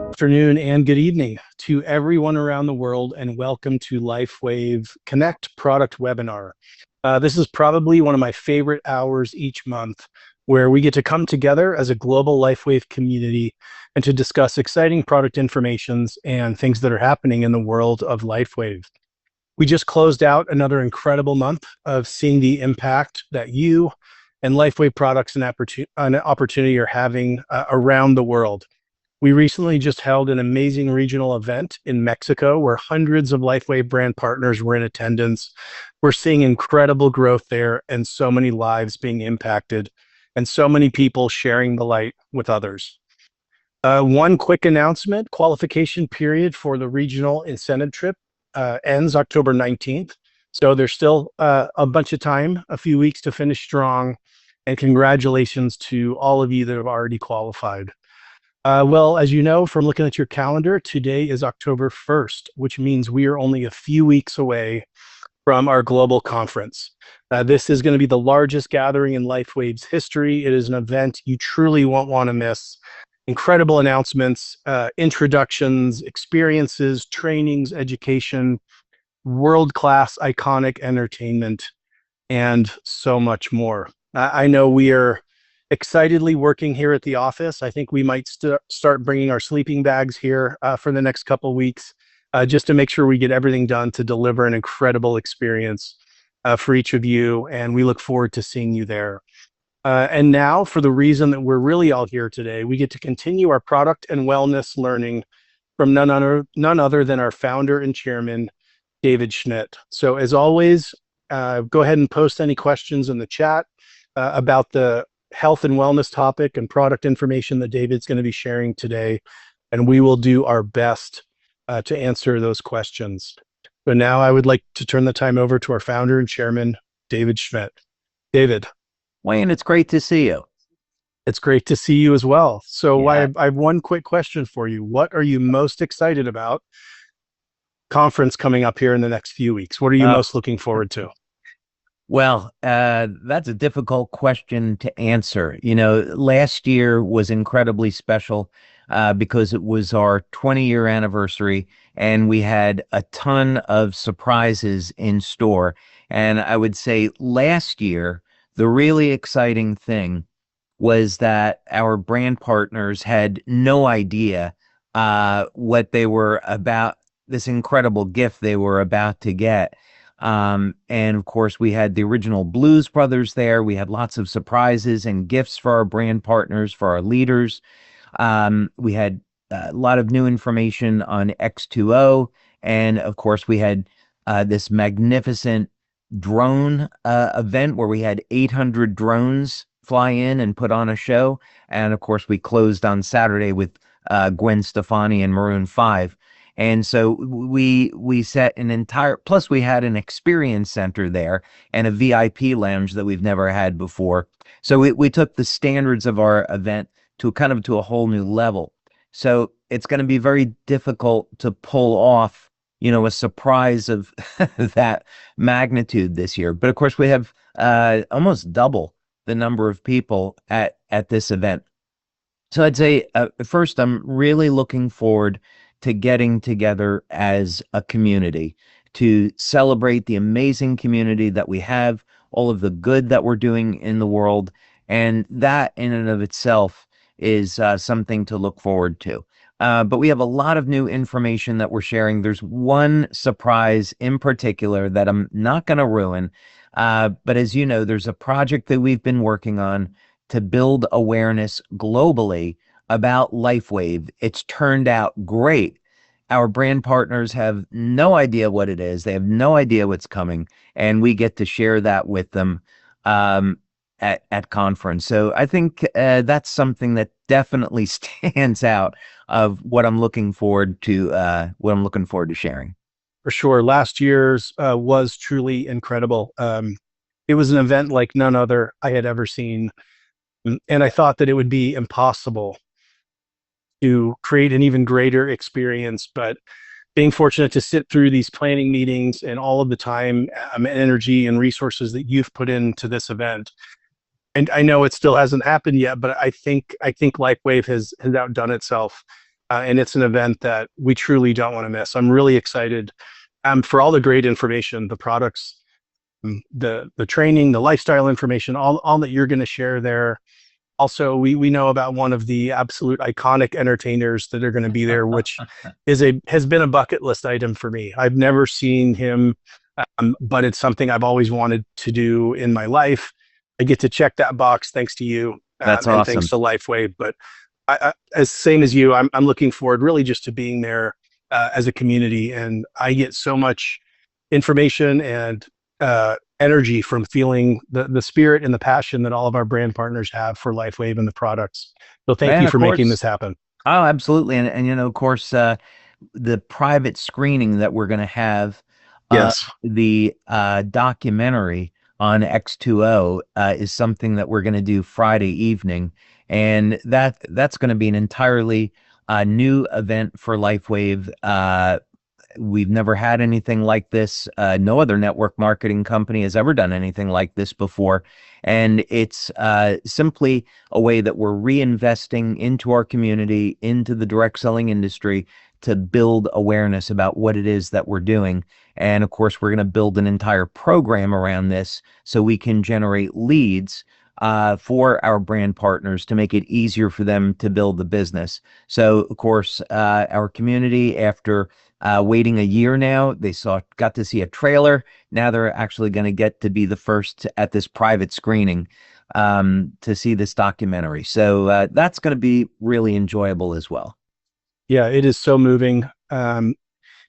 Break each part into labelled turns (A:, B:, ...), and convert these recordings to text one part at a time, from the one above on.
A: Afternoon and good evening to everyone around the world, and welcome to LifeWave Connect product webinar. This is probably one of my favorite hours each month, where we get to come together as a global LifeWave community and to discuss exciting product informations and things that are happening in the world of LifeWave. We just closed out another incredible month of seeing the impact that you and LifeWave products and opportunity are having around the world. We recently just held an amazing regional event in Mexico where hundreds of LifeWave brand partners were in attendance. We're seeing incredible growth there and so many lives being impacted and so many people sharing the light with others. One quick announcement: qualification period for the regional incentive trip ends October 19th. So there's still a bunch of time, a few weeks to finish strong, and congratulations to all of you that have already qualified. Well, as you know from looking at your calendar, today is October 1st, which means we are only a few weeks away from our global conference. This is going to be the largest gathering in LifeWave's history. It is an event you truly won't want to miss. Incredible announcements, introductions, experiences, trainings, education, world-class iconic entertainment, and so much more. I know we are excitedly working here at the office. I think we might start bringing our sleeping bags here for the next couple of weeks, just to make sure we get everything done to deliver an incredible experience for each of you. And we look forward to seeing you there. And now, for the reason that we're really all here today, we get to continue our product and wellness learning from none other than our founder and chairman, David Schmidt. So as always, go ahead and post any questions in the chat about the health and wellness topic and product information that David's going to be sharing today, and we will do our best to answer those questions. But now I would like to turn the time over to our founder and chairman, David Schmidt. David.
B: Wayne, it's great to see you.
A: It's great to see you as well. So I have one quick question for you. What are you most excited about conference coming up here in the next few weeks? What are you most looking forward to?
B: Well, that's a difficult question to answer. You know, last year was incredibly special because it was our 20-year anniversary, and we had a ton of surprises in store. And I would say last year, the really exciting thing was that our brand partners had no idea what they were about, this incredible gift they were about to get. And of course, we had the original Blues Brothers there. We had lots of surprises and gifts for our brand partners, for our leaders. We had a lot of new information on X39. And of course, we had this magnificent drone event where we had 800 drones fly in and put on a show. And of course, we closed on Saturday with Gwen Stefani and Maroon 5. And so we set an entire, plus we had an experience center there and a VIP lounge that we've never had before. So we took the standards of our event to a whole new level. So it's going to be very difficult to pull off, you know, a surprise of that magnitude this year. But of course, we have almost double the number of people at this event. So I'd say first, I'm really looking forward to getting together as a community to celebrate the amazing community that we have, all of the good that we're doing in the world. And that in and of itself is something to look forward to. But we have a lot of new information that we're sharing. There's one surprise in particular that I'm not going to ruin. But as you know, there's a project that we've been working on to build awareness globally about LifeWave. It's turned out great. Our brand partners have no idea what it is. They have no idea what's coming, and we get to share that with them at conference. So I think that's something that definitely stands out of what I'm looking forward to. Sharing.
A: For sure, last year's was truly incredible. It was an event like none other I had ever seen, and I thought that it would be impossible to create an even greater experience. But being fortunate to sit through these planning meetings and all of the time, energy, and resources that you've put into this event, and I know it still hasn't happened yet, but I think LifeWave has outdone itself and it's an event that we truly don't want to miss. I'm really excited for all the great information, the products, the training, the lifestyle information, all that you're going to share there. Also, we know about one of the absolute iconic entertainers that are going to be there, which has been a bucket list item for me. I've never seen him, but it's something I've always wanted to do in my life. I get to check that box thanks to you.
B: That's
A: and
B: awesome.
A: Thanks to LifeWave. But as same as you, I'm looking forward really just to being there as a community, and I get so much information and energy from feeling the spirit and the passion that all of our brand partners have for LifeWave and the products. So thank you for making this happen.
B: Oh, absolutely. And you know, of course, the private screening that we're going to have, the documentary on X20 is something that we're going to do Friday evening. And that's going to be an entirely new event for LifeWave. We've never had anything like this. No other network marketing company has ever done anything like this before. And it's simply a way that we're reinvesting into our community, into the direct selling industry, to build awareness about what it is that we're doing. And of course, we're going to build an entire program around this so we can generate leads for our brand partners to make it easier for them to build the business. So of course, our community, after waiting a year now, they got to see a trailer. Now they're actually going to get to be the first at this private screening to see this documentary. So that's going to be really enjoyable as well.
A: Yeah, it is so moving. It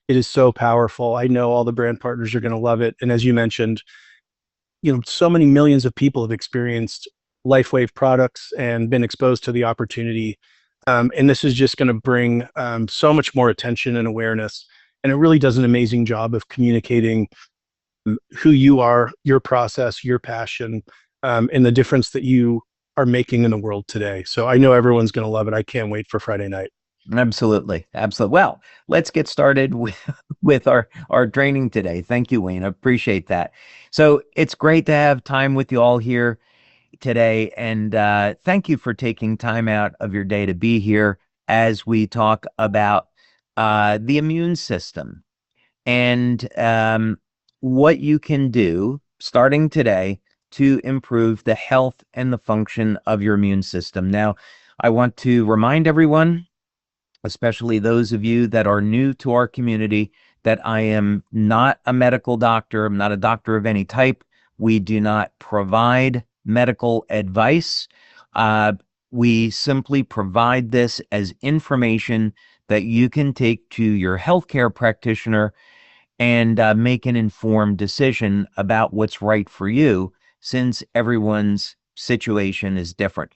A: is so powerful. I know all the brand partners are going to love it. And as you mentioned, so many millions of people have experienced LifeWave products and been exposed to the opportunity. And this is just going to bring so much more attention and awareness. And it really does an amazing job of communicating who you are, your process, your passion, and the difference that you are making in the world today. So I know everyone's going to love it. I can't wait for Friday night.
B: Absolutely. Absolutely. Well, let's get started with our training today. Thank you, Wayne. I appreciate that. So it's great to have time with you all here today. And thank you for taking time out of your day to be here as we talk about the immune system and what you can do starting today to improve the health and the function of your immune system. Now, I want to remind everyone, especially those of you that are new to our community, that I am not a medical doctor. I'm not a doctor of any type. We do not provide medical advice. We simply provide this as information that you can take to your healthcare practitioner and make an informed decision about what's right for you, since everyone's situation is different.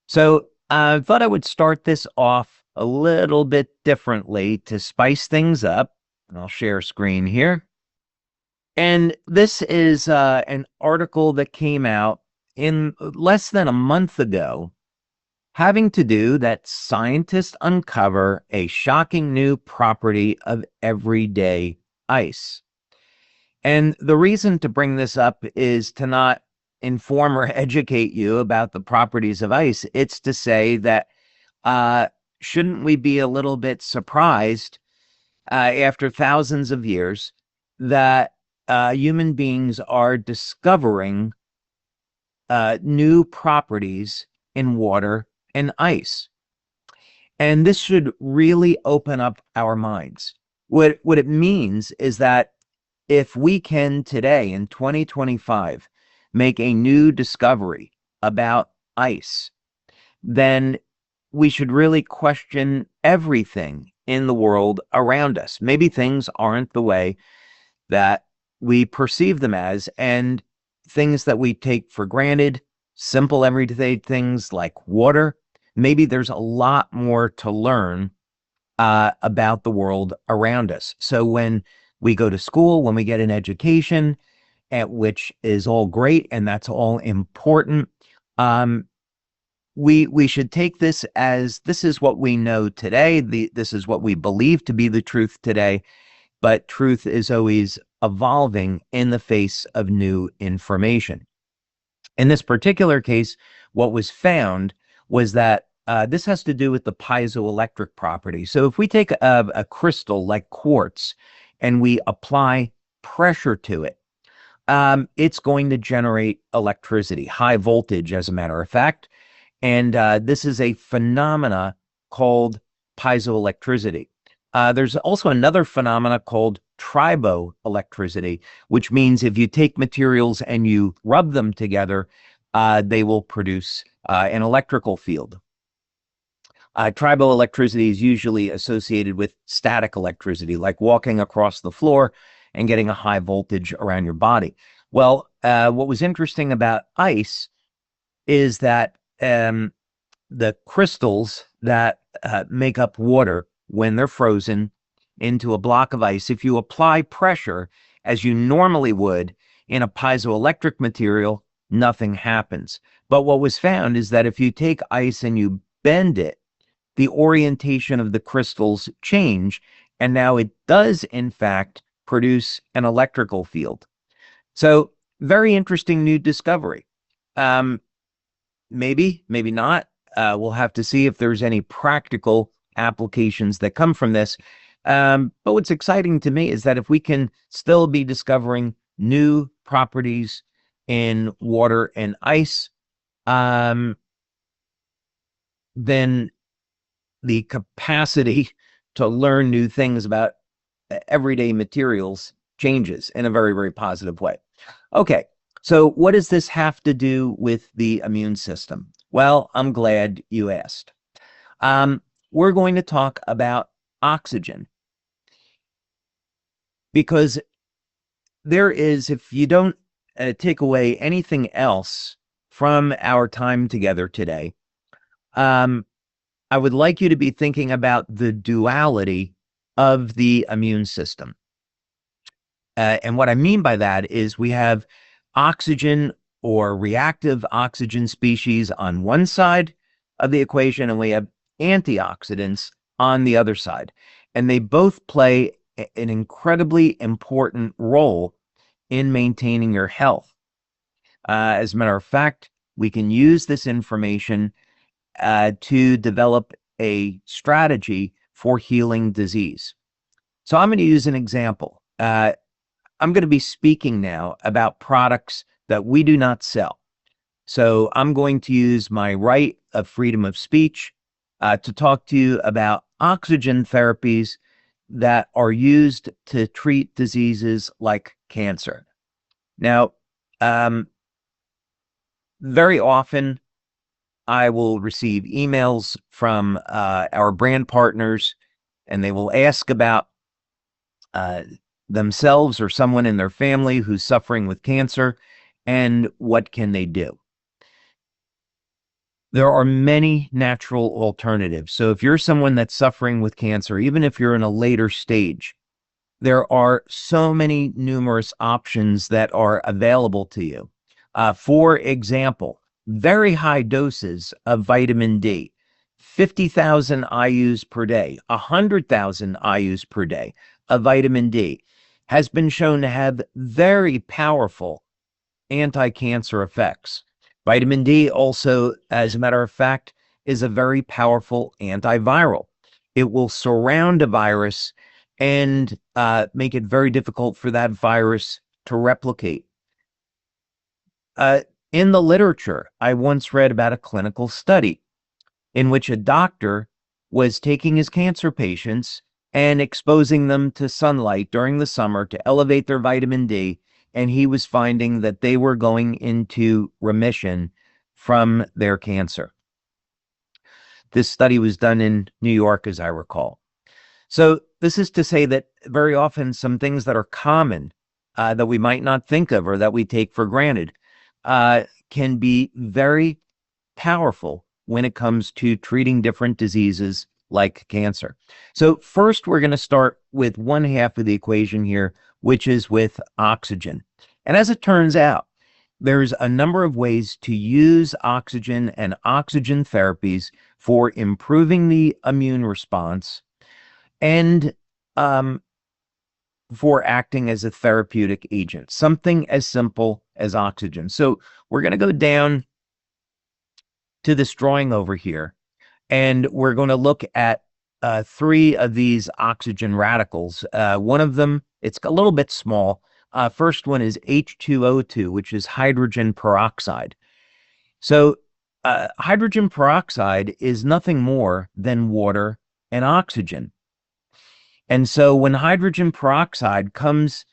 B: So I thought I would start this off a little bit differently to spice things up. I'll share screen here. And this is an article that came out in less than a month ago, having to do that scientists uncover a shocking new property of everyday ice. And the reason to bring this up is to not inform or educate you about the properties of ice. It's to say that shouldn't we be a little bit surprised after thousands of years that human beings are discovering new properties in water and ice? And this should really open up our minds. What it means is that if we can today in 2025 make a new discovery about ice, then we should really question everything in the world around us. Maybe things aren't the way that we perceive them as, and things that we take for granted, simple everyday things like water, maybe there's a lot more to learn about the world around us. So when we go to school, when we get an education, which is all great and that's all important, we should take this as this is what we know today. This is what we believe to be the truth today, but truth is always evolving in the face of new information. In this particular case, what was found was that this has to do with the piezoelectric property. So if we take a crystal like quartz and we apply pressure to it, it's going to generate electricity, high voltage, as a matter of fact. And this is a phenomena called piezoelectricity. There's also another phenomena called triboelectricity, which means if you take materials and you rub them together, they will produce an electrical field. Triboelectricity is usually associated with static electricity, like walking across the floor and getting a high voltage around your body. Well, what was interesting about ice is that the crystals that make up water, when they're frozen into a block of ice, if you apply pressure as you normally would in a piezoelectric material, nothing happens. But what was found is that if you take ice and you bend it, the orientation of the crystals change, and now it does, in fact, produce an electrical field. So, very interesting new discovery. Maybe, maybe not. We'll have to see if there's any practical applications that come from this. But what's exciting to me is that if we can still be discovering new properties in water and ice, then the capacity to learn new things about everyday materials changes in a very, very positive way. Okay, so what does this have to do with the immune system? Well, I'm glad you asked. We're going to talk about oxygen, because there is, if you don't take away anything else from our time together today, I would like you to be thinking about the duality of the immune system. And what I mean by that is we have oxygen or reactive oxygen species on one side of the equation, and we have antioxidants on the other side. And they both play an incredibly important role in maintaining your health. As a matter of fact, we can use this information to develop a strategy for healing disease. So I'm going to use an example. I'm going to be speaking now about products that we do not sell. So I'm going to use my right of freedom of speech to talk to you about oxygen therapies that are used to treat diseases like cancer. Now, very often, I will receive emails from our brand partners, and they will ask about themselves or someone in their family who's suffering with cancer, and what can they do. There are many natural alternatives. So if you're someone that's suffering with cancer, even if you're in a later stage, there are so many numerous options that are available to you. For example, very high doses of vitamin D, 50,000 IUs per day, 100,000 IUs per day of vitamin D has been shown to have very powerful anti-cancer effects. Vitamin D also, as a matter of fact, is a very powerful antiviral. It will surround a virus and make it very difficult for that virus to replicate. In the literature, I once read about a clinical study in which a doctor was taking his cancer patients and exposing them to sunlight during the summer to elevate their vitamin D, and he was finding that they were going into remission from their cancer. This study was done in New York, as I recall. So this is to say that very often some things that are common that we might not think of or that we take for granted can be very powerful when it comes to treating different diseases like cancer. So first, we're going to start with one half of the equation here, which is with oxygen. And as it turns out, there's a number of ways to use oxygen and oxygen therapies for improving the immune response and for acting as a therapeutic agent, something as simple as oxygen. So we're going to go down to this drawing over here, And we're going to look at 3 of these oxygen radicals. One of them, it's a little bit small. First one is H2O2, which is hydrogen peroxide. So hydrogen peroxide is nothing more than water and oxygen. And so when hydrogen peroxide comes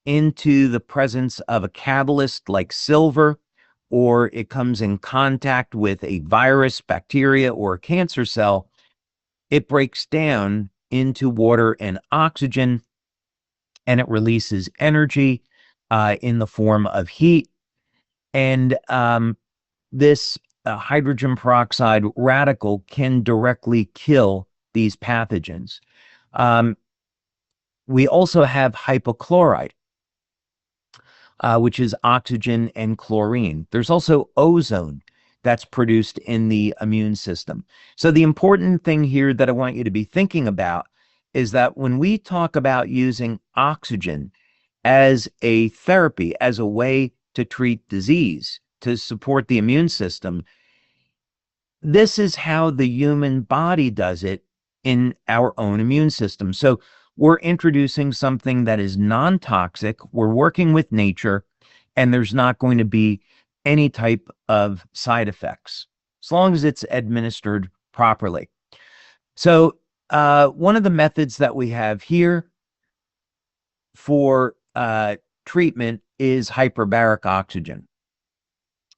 B: into the presence of a catalyst like silver, or it comes in contact with a virus, bacteria, or a cancer cell, it breaks down into water and oxygen, and it releases energy in the form of heat. And this hydrogen peroxide radical can directly kill these pathogens. We also have hypochlorite, which is oxygen and chlorine. There's also ozone that's produced in the immune system. So the important thing here that I want you to be thinking about is that when we talk about using oxygen as a therapy, as a way to treat disease, to support the immune system, this is how the human body does it in our own immune system. So we're introducing something that is non-toxic, we're working with nature, and there's not going to be any type of side effects, as long as it's administered properly. So one of the methods that we have here for treatment is hyperbaric oxygen.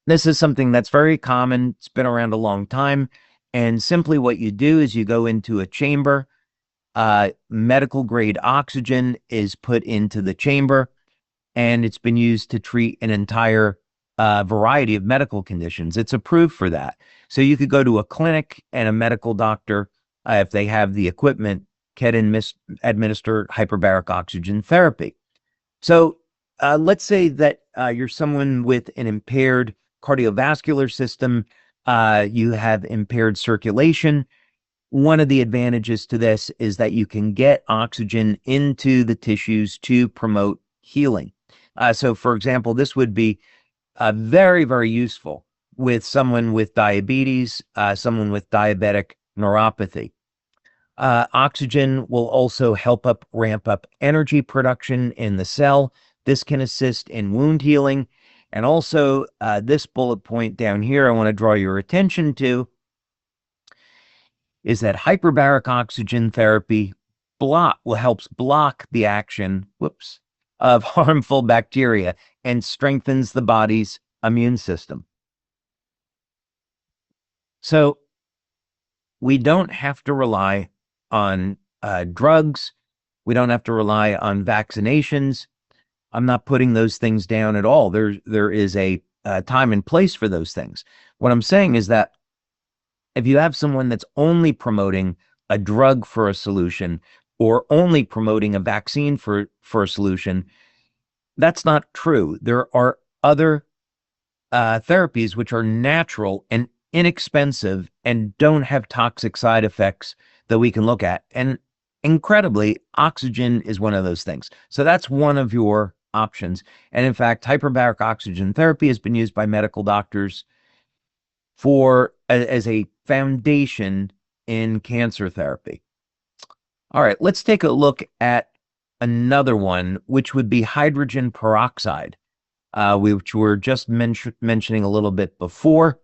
B: This is something that's very common. It's been around a long time. And simply what you do is you go into a chamber, medical grade oxygen is put into the chamber, and it's been used to treat an entire variety of medical conditions. It's approved for that. So you could go to a clinic and a medical doctor, if they have the equipment, can administer hyperbaric oxygen therapy. So let's say that you're someone with an impaired cardiovascular system, you have impaired circulation. One of the advantages to this is that you can get oxygen into the tissues to promote healing. So for example, this would be very, very useful with someone with diabetes, someone with diabetic neuropathy. Oxygen will also help ramp up energy production in the cell. This can assist in wound healing. And also this bullet point down here I want to draw your attention to is that hyperbaric oxygen therapy helps block the action of harmful bacteria and strengthens the body's immune system. So we don't have to rely on drugs. We don't have to rely on vaccinations. I'm not putting those things down at all. There is a time and place for those things. What I'm saying is that if you have someone that's only promoting a drug for a solution or only promoting a vaccine for a solution, that's not true. There are other therapies which are natural and inexpensive and don't have toxic side effects that we can look at. And incredibly, oxygen is one of those things. So that's one of your options. And in fact, hyperbaric oxygen therapy has been used by medical doctors as a foundation in cancer therapy. All right, let's take a look at another one, which would be hydrogen peroxide, which we were just mentioning a little bit before.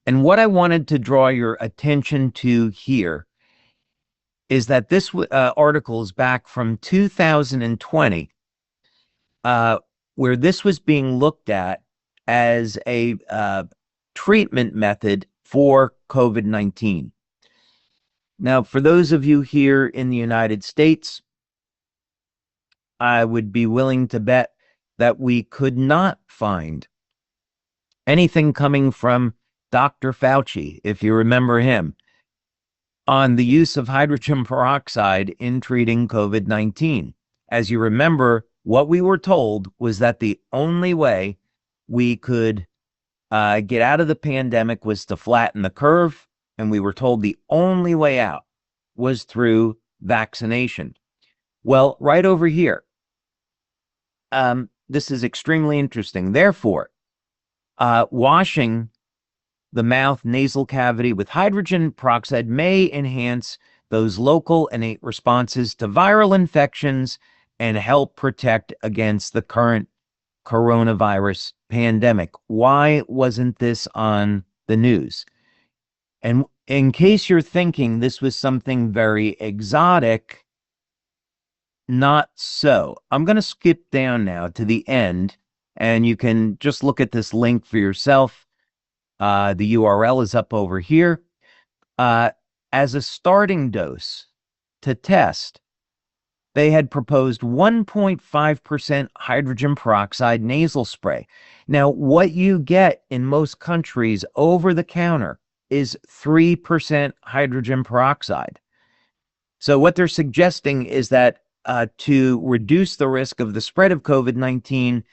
B: And what I wanted to draw your attention to here is that this article is back from 2020, where this was being looked at as a treatment method for COVID-19. Now, for those of you here in the United States, I would be willing to bet that we could not find anything coming from Dr. Fauci, if you remember him, on the use of hydrogen peroxide in treating COVID-19. As you remember, what we were told was that the only way we could get out of the pandemic was to flatten the curve, and we were told the only way out was through vaccination. Well, right over here, this is extremely interesting. Therefore, washing the mouth, nasal cavity with hydrogen peroxide may enhance those local innate responses to viral infections and help protect against the current coronavirus pandemic. Why wasn't this on the news? And in case you're thinking this was something very exotic, not so. I'm going to skip down now to the end, and you can just look at this link for yourself. The URL is up over here. As a starting dose to test, they had proposed 1.5% hydrogen peroxide nasal spray. Now, what you get in most countries over the counter is 3% hydrogen peroxide. So what they're suggesting is that to reduce the risk of the spread of COVID-19,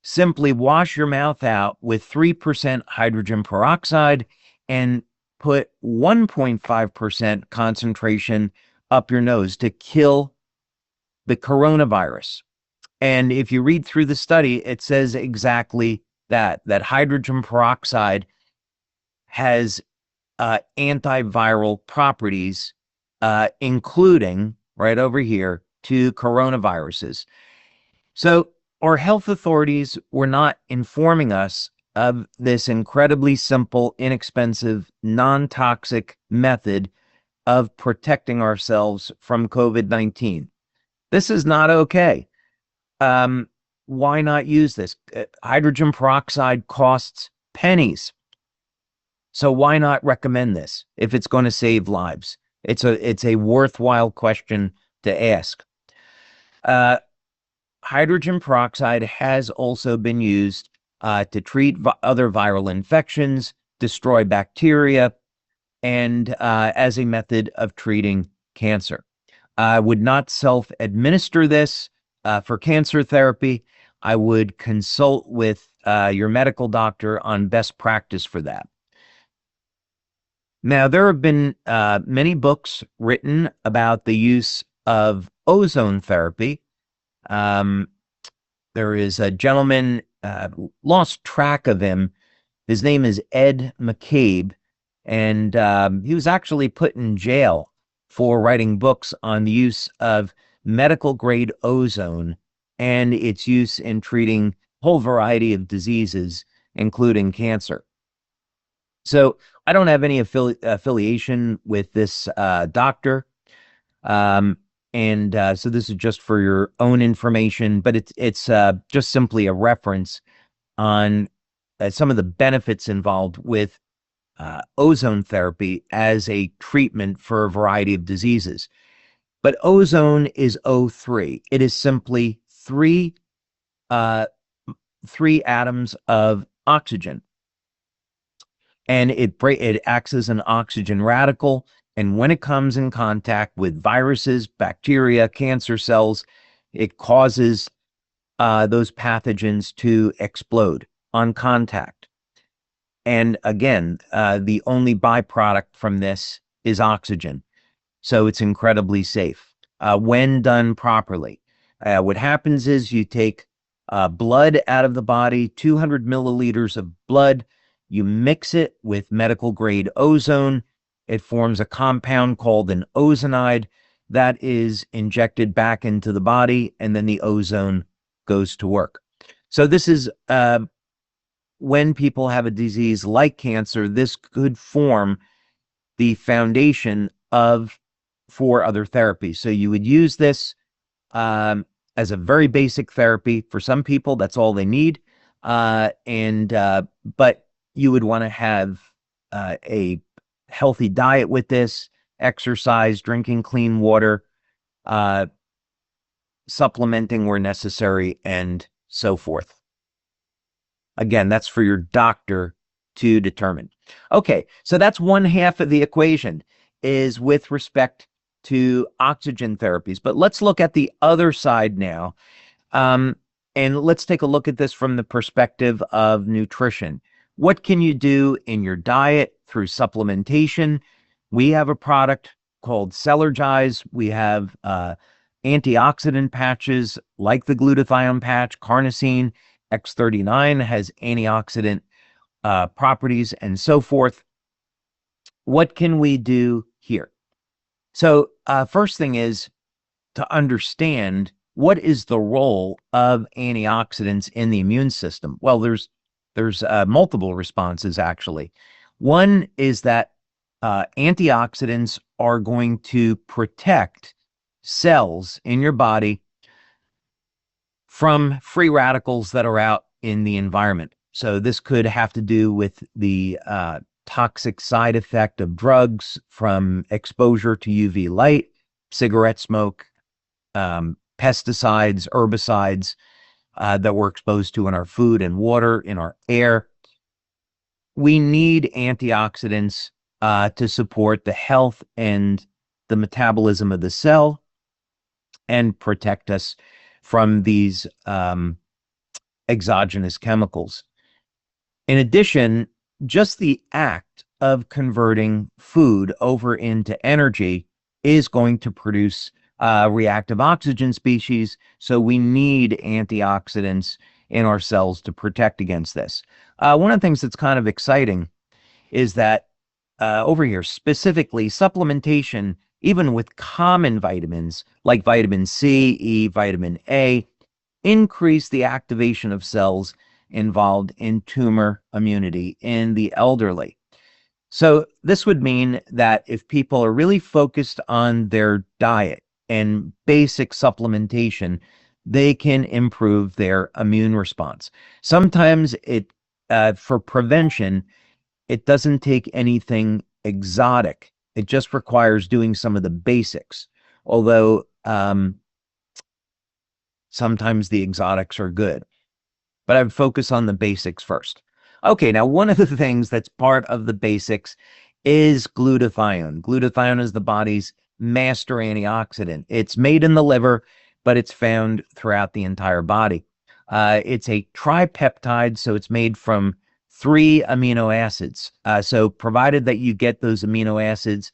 B: simply wash your mouth out with 3% hydrogen peroxide and put 1.5% concentration up your nose to kill the coronavirus. And if you read through the study, it says exactly that hydrogen peroxide has antiviral properties, including right over here to coronaviruses. So our health authorities were not informing us of this incredibly simple, inexpensive, non-toxic method of protecting ourselves from COVID-19. This is not okay. Why not use this? Hydrogen peroxide costs pennies. So why not recommend this if it's going to save lives? It's a worthwhile question to ask. Hydrogen peroxide has also been used to treat other viral infections, destroy bacteria, and as a method of treating cancer. I would not self-administer this for cancer therapy. I would consult with your medical doctor on best practice for that. Now, there have been many books written about the use of ozone therapy. There is a gentleman, lost track of him. His name is Ed McCabe, and he was actually put in jail for writing books on the use of medical grade ozone and its use in treating a whole variety of diseases, including cancer. So I don't have any affiliation with this doctor. So this is just for your own information, but it's just simply a reference on some of the benefits involved with ozone therapy as a treatment for a variety of diseases. But ozone is O3. It is simply three atoms of oxygen. And it acts as an oxygen radical. And when it comes in contact with viruses, bacteria, cancer cells, it causes those pathogens to explode on contact. And again, the only byproduct from this is oxygen. So it's incredibly safe when done properly. What happens is you take blood out of the body, 200 milliliters of blood, you mix it with medical grade ozone. It forms a compound called an ozonide that is injected back into the body, and then the ozone goes to work. So this is when people have a disease like cancer, this could form the foundation for other therapies. So you would use this as a very basic therapy. For some people, that's all they need. But you would want to have a healthy diet with this, exercise, drinking clean water, supplementing where necessary, and so forth. Again, that's for your doctor to determine. Okay, so that's one half of the equation is with respect to oxygen therapies. But let's look at the other side now. And let's take a look at this from the perspective of nutrition. What can you do in your diet through supplementation? We have a product called Cellergize. We have antioxidant patches like the glutathione patch, carnosine. X39 has antioxidant properties, and so forth. What can we do here? So first thing is to understand what is the role of antioxidants in the immune system. Well, there's multiple responses, actually. One is that antioxidants are going to protect cells in your body from free radicals that are out in the environment. So this could have to do with the toxic side effect of drugs from exposure to UV light, cigarette smoke, pesticides, herbicides that we're exposed to in our food and water, in our air. We need antioxidants to support the health and the metabolism of the cell and protect us from these exogenous chemicals. In addition, just the act of converting food over into energy is going to produce reactive oxygen species, so we need antioxidants in our cells to protect against this. One of the things that's kind of exciting is that over here, specifically supplementation, even with common vitamins like vitamin C, E, vitamin A, increase the activation of cells involved in tumor immunity in the elderly. So this would mean that if people are really focused on their diet and basic supplementation, they can improve their immune response. Sometimes for prevention, it doesn't take anything exotic. It just requires doing some of the basics, although sometimes the exotics are good. But I would focus on the basics first. Okay, now one of the things that's part of the basics is glutathione. Glutathione is the body's master antioxidant. It's made in the liver, but it's found throughout the entire body. It's a tripeptide, so it's made from 3 amino acids. So provided that you get those amino acids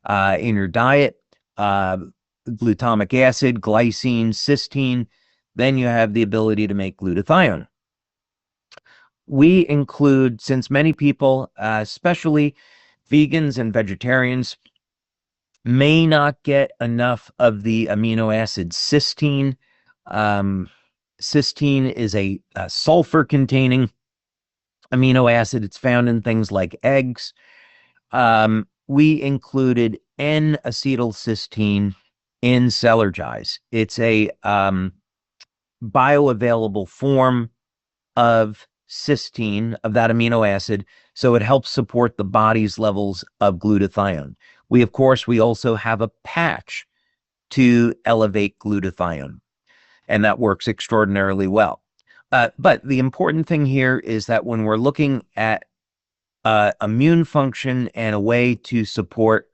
B: in your diet, glutamic acid, glycine, cysteine, then you have the ability to make glutathione. We include, since many people, especially vegans and vegetarians, may not get enough of the amino acid cysteine. Cysteine is a sulfur-containing amino acid. It's found in things like eggs. We included N-acetylcysteine in Cellergize. It's a bioavailable form of cysteine, of that amino acid, so it helps support the body's levels of glutathione. We also have a patch to elevate glutathione, and that works extraordinarily well. But the important thing here is that when we're looking at immune function and a way to support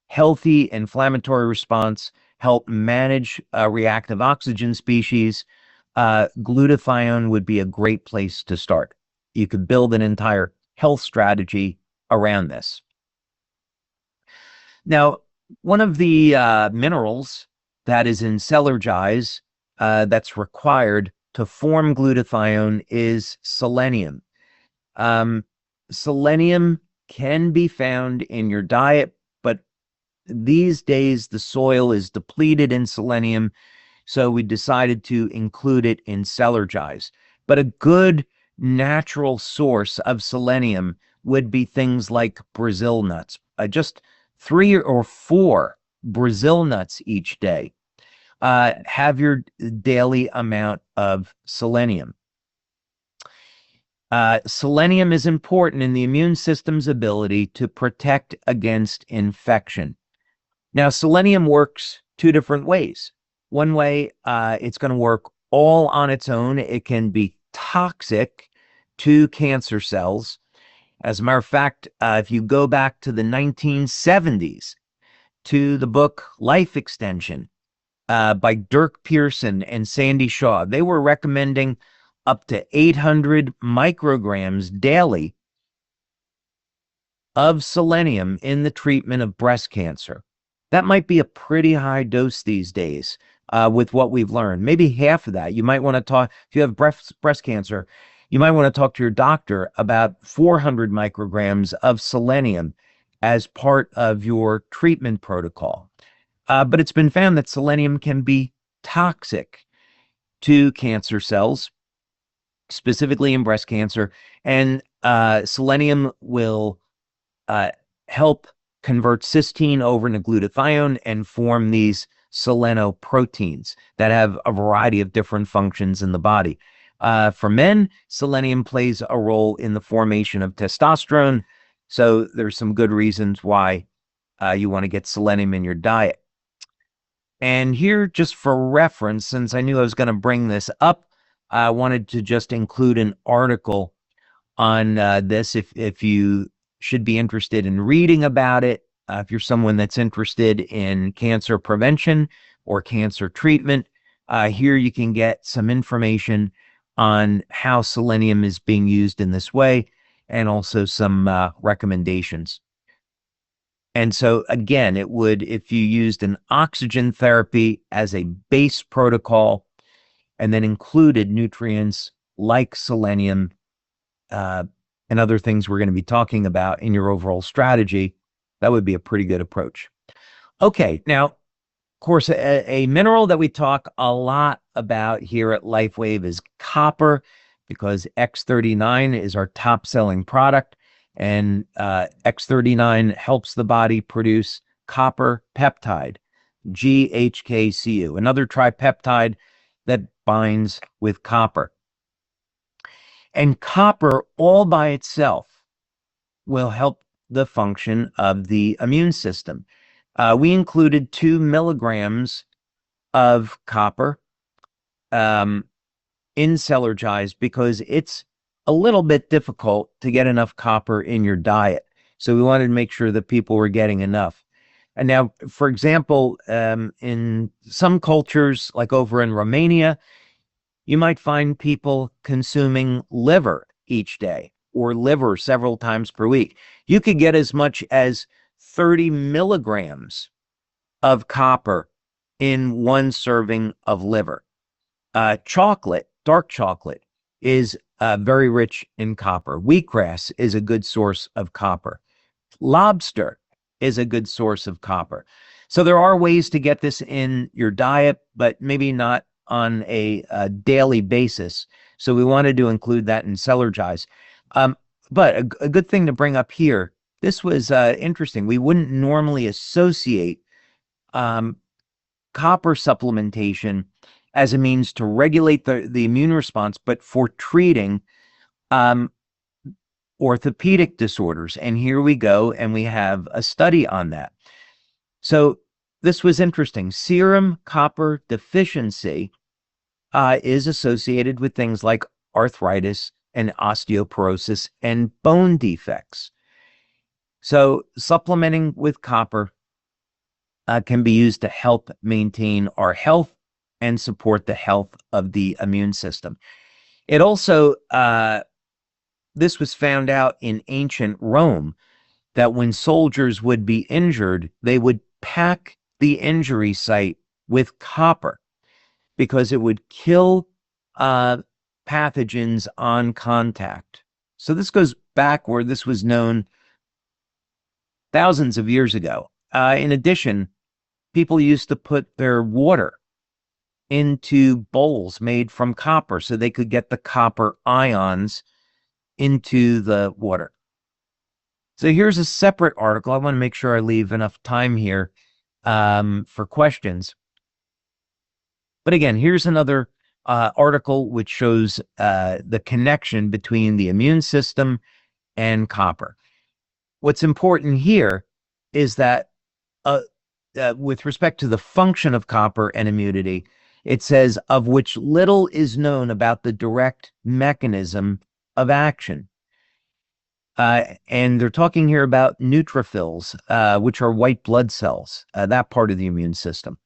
B: healthy inflammatory response, help manage reactive oxygen species, glutathione would be a great place to start. You could build an entire health strategy around this. Now, one of the minerals that is in Cellergize that's required to form glutathione is selenium. Selenium can be found in your diet, but these days the soil is depleted in selenium, so we decided to include it in Cellergize. But a good natural source of selenium would be things like Brazil nuts. Just 3 or 4 Brazil nuts each day. Have your daily amount of selenium. Selenium is important in the immune system's ability to protect against infection. Now, selenium works 2 different ways. One way, it's going to work all on its own. It can be toxic to cancer cells. As a matter of fact, if you go back to the 1970s, to the book Life Extension by Dirk Pearson and Sandy Shaw, they were recommending up to 800 micrograms daily of selenium in the treatment of breast cancer. That might be a pretty high dose these days with what we've learned. Maybe half of that. You might want to talk, if you have breast cancer, you might want to talk to your doctor about 400 micrograms of selenium as part of your treatment protocol. But it's been found that selenium can be toxic to cancer cells, specifically in breast cancer, and selenium will help convert cysteine over into glutathione and form these selenoproteins that have a variety of different functions in the body. For men, selenium plays a role in the formation of testosterone, so there's some good reasons why you want to get selenium in your diet. And here, just for reference, since I knew I was going to bring this up, I wanted to just include an article on this if you should be interested in reading about it. If you're someone that's interested in cancer prevention or cancer treatment, here you can get some information on how selenium is being used in this way, and also some recommendations. And so again, it would, if you used an oxygen therapy as a base protocol and then included nutrients like selenium and other things we're going to be talking about in your overall strategy, that would be a pretty good approach. Okay, now, of course, a mineral that we talk a lot about here at LifeWave is copper, because X39 is our top-selling product, and X39 helps the body produce copper peptide, GHKCU, another tripeptide that binds with copper. And copper all by itself will help the function of the immune system. We included 2 milligrams of copper in Cellergize because it's a little bit difficult to get enough copper in your diet. So we wanted to make sure that people were getting enough. And now, for example, in some cultures, like over in Romania, you might find people consuming liver each day or liver several times per week. You could get as much as 30 milligrams of copper in 1 serving of liver. Chocolate, dark chocolate, is very rich in copper. Wheatgrass is a good source of copper. Lobster is a good source of copper. So there are ways to get this in your diet, but maybe not on a daily basis. So we wanted to include that in Cellergize. But a good thing to bring up here, this was interesting. We wouldn't normally associate copper supplementation as a means to regulate the immune response, but for treating orthopedic disorders. And here we go, and we have a study on that. So this was interesting. Serum copper deficiency is associated with things like arthritis and osteoporosis and bone defects. So supplementing with copper can be used to help maintain our health and support the health of the immune system. It also, this was found out in ancient Rome, that when soldiers would be injured, they would pack the injury site with copper because it would kill pathogens on contact. So this goes back where this was known thousands of years ago. In addition, people used to put their water into bowls made from copper so they could get the copper ions into the water. So here's a separate article. I want to make sure I leave enough time here for questions. But again, here's another article which shows the connection between the immune system and copper. What's important here is that with respect to the function of copper and immunity, it says, of which little is known about the direct mechanism of action. And they're talking here about neutrophils, which are white blood cells, that part of the immune system.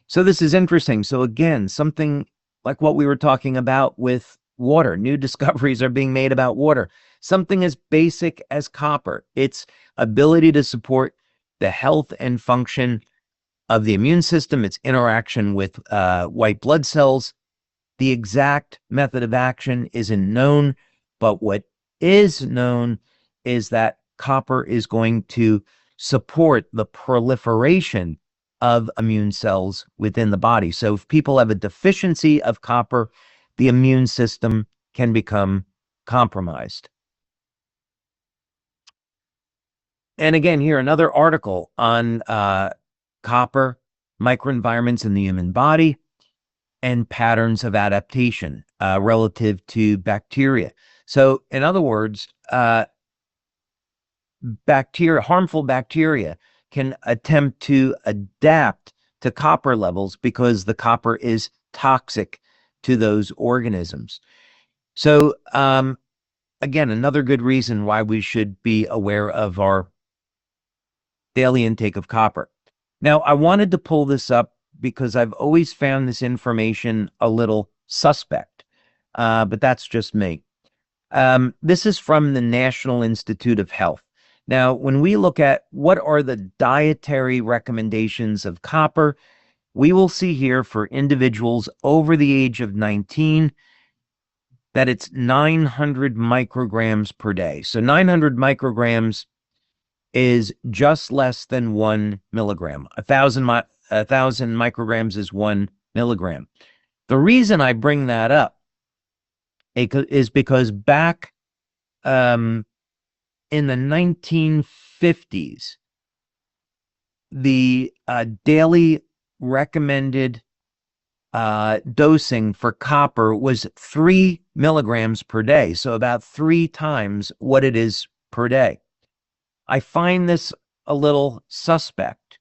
B: So this is interesting. So again, something like what we were talking about with water. New discoveries are being made about water. Something as basic as copper, its ability to support the health and function of the immune system, its interaction with white blood cells, The exact method of action isn't known, but what is known is that copper is going to support the proliferation of immune cells within the body. So if people have a deficiency of copper, the immune system can become compromised. And again, here, another article on copper, microenvironments in the human body, and patterns of adaptation relative to bacteria. So in other words, harmful bacteria can attempt to adapt to copper levels because the copper is toxic to those organisms. So again, another good reason why we should be aware of our daily intake of copper. Now, I wanted to pull this up because I've always found this information a little suspect, but that's just me. This is from the National Institute of Health. Now, when we look at what are the dietary recommendations of copper, we will see here for individuals over the age of 19 that it's 900 micrograms per day. So 900 micrograms is just less than 1 milligram. 1,000 micrograms is 1 milligram. The reason I bring that up is because back in the 1950s, the daily recommended dosing for copper was 3 milligrams per day, so about 3 times what it is per day. I find this a little suspect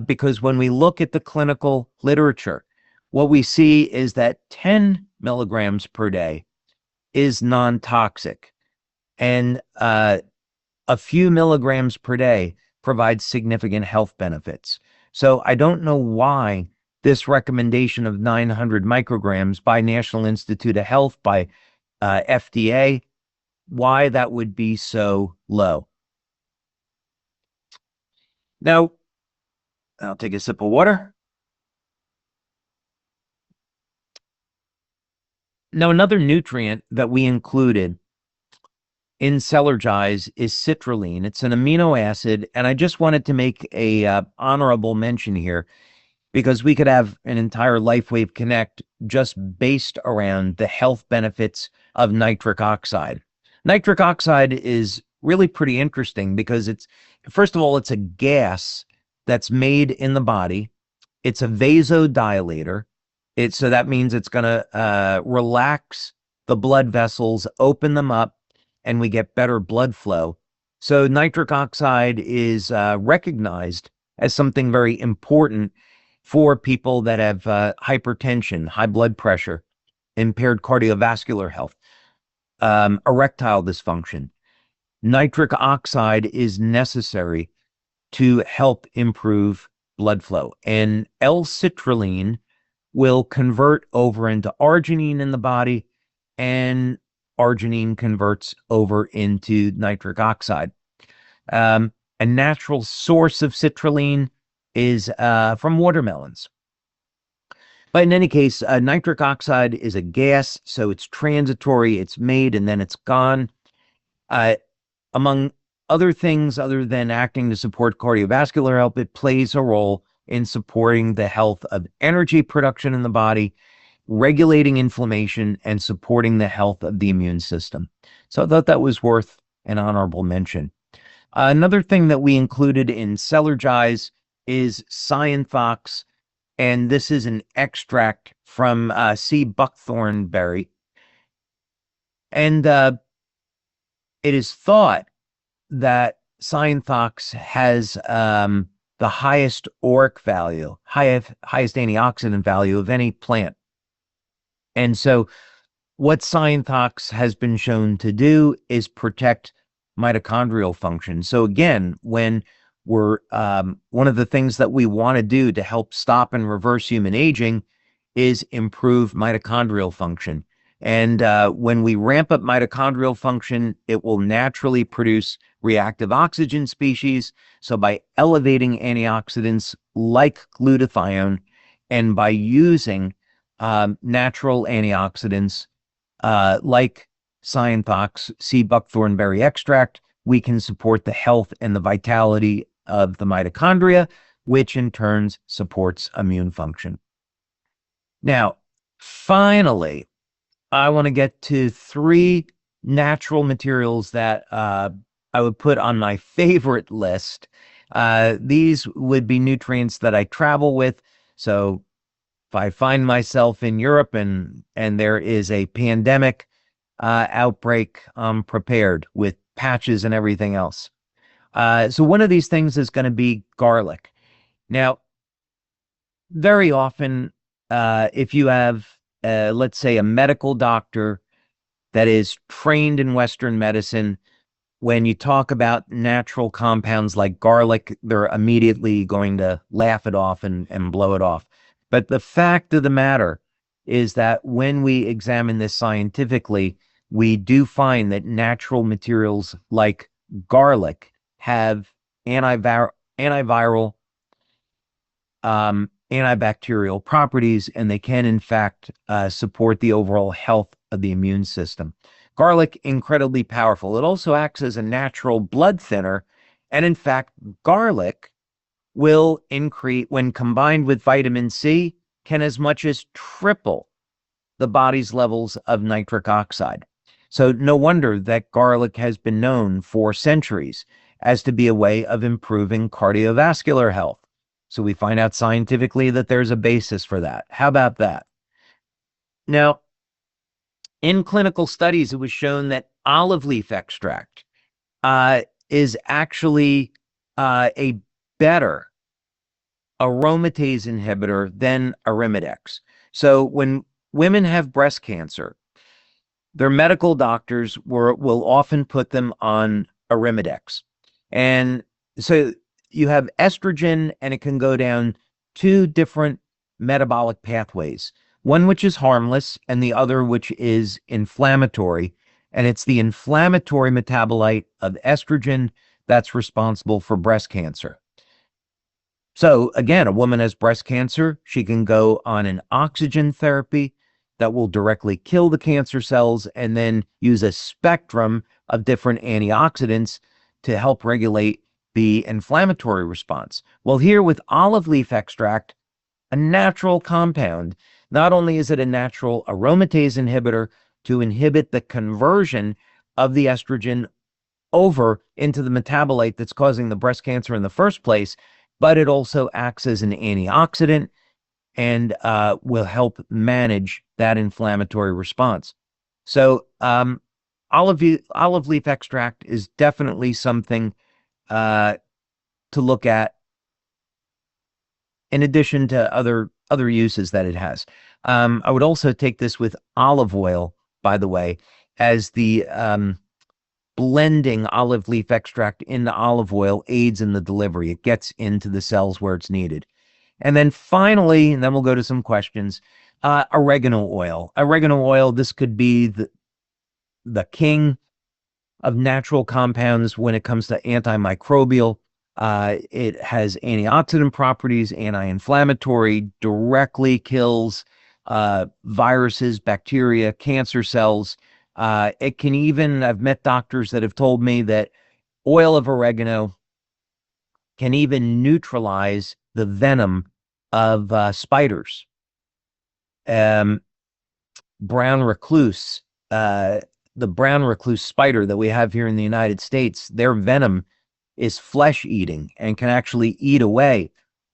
B: because when we look at the clinical literature, what we see is that 10 milligrams per day is non-toxic, and a few milligrams per day provides significant health benefits. So I don't know why this recommendation of 900 micrograms by National Institute of Health, by FDA, why that would be so low. Now, I'll take a sip of water. Now, another nutrient that we included in Cellergize is citrulline. It's an amino acid, and I just wanted to make a honorable mention here because we could have an entire LifeWave Connect just based around the health benefits of nitric oxide. Nitric oxide is really pretty interesting because it's, first of all, it's a gas that's made in the body. It's a vasodilator. So that means it's going to relax the blood vessels, open them up, and we get better blood flow. So nitric oxide is recognized as something very important for people that have hypertension, high blood pressure, impaired cardiovascular health, erectile dysfunction. Nitric oxide is necessary to help improve blood flow. And L-citrulline will convert over into arginine in the body, and arginine converts over into nitric oxide. A natural source of citrulline is from watermelons. But in any case, nitric oxide is a gas, so it's transitory, it's made, and then it's gone. Among other things, other than acting to support cardiovascular health, it plays a role in supporting the health of energy production in the body, regulating inflammation, and supporting the health of the immune system. So I thought that was worth an honorable mention. Another thing that we included in Cellergize is Cyanfox, and this is an extract from sea buckthorn berry. And it is thought that Cyanfox has the highest ORAC value, highest antioxidant value of any plant. And so what Cyanfox has been shown to do is protect mitochondrial function. So again, when we're one of the things that we want to do to help stop and reverse human aging is improve mitochondrial function. And when we ramp up mitochondrial function, it will naturally produce reactive oxygen species. So by elevating antioxidants like glutathione and by using natural antioxidants like Cyantox, sea buckthornberry extract, we can support the health and the vitality of the mitochondria, which in turn supports immune function. Now, finally, I want to get to 3 natural materials that I would put on my favorite list. These would be nutrients that I travel with. So if I find myself in Europe and there is a pandemic outbreak, I'm prepared with patches and everything else. So one of these things is going to be garlic. Now, very often, if you have, let's say, a medical doctor that is trained in Western medicine, when you talk about natural compounds like garlic, they're immediately going to laugh it off and blow it off. But the fact of the matter is that when we examine this scientifically, we do find that natural materials like garlic have antiviral, antibacterial properties, and they can, in fact, support the overall health of the immune system. Garlic, incredibly powerful. It also acts as a natural blood thinner, and in fact, garlic will increase, when combined with vitamin C, can as much as triple the body's levels of nitric oxide. So no wonder that garlic has been known for centuries as to be a way of improving cardiovascular health. So we find out scientifically that there's a basis for that. How about that? Now, in clinical studies, it was shown that olive leaf extract is actually a better aromatase inhibitor than Arimidex. So when women have breast cancer, their medical doctors will often put them on Arimidex. And so you have estrogen, and it can go down 2 different metabolic pathways, one which is harmless and the other which is inflammatory. And it's the inflammatory metabolite of estrogen that's responsible for breast cancer. So again, a woman has breast cancer, she can go on an oxygen therapy that will directly kill the cancer cells and then use a spectrum of different antioxidants to help regulate the inflammatory response. Well, here with olive leaf extract, a natural compound, not only is it a natural aromatase inhibitor to inhibit the conversion of the estrogen over into the metabolite that's causing the breast cancer in the first place, but it also acts as an antioxidant and will help manage that inflammatory response. So olive leaf extract is definitely something to look at, in addition to other uses that it has. I would also take this with olive oil, by the way, as the blending olive leaf extract into olive oil aids in the delivery. It gets into the cells where it's needed. And then finally, and then we'll go to some questions, oregano oil. Oregano oil, this could be the king of natural compounds when it comes to antimicrobial. It has antioxidant properties, anti-inflammatory, directly kills viruses, bacteria, cancer cells. It can even, I've met doctors that have told me that oil of oregano can even neutralize the venom of spiders. Brown recluse, the brown recluse spider that we have here in the United States, their venom is flesh eating and can actually eat away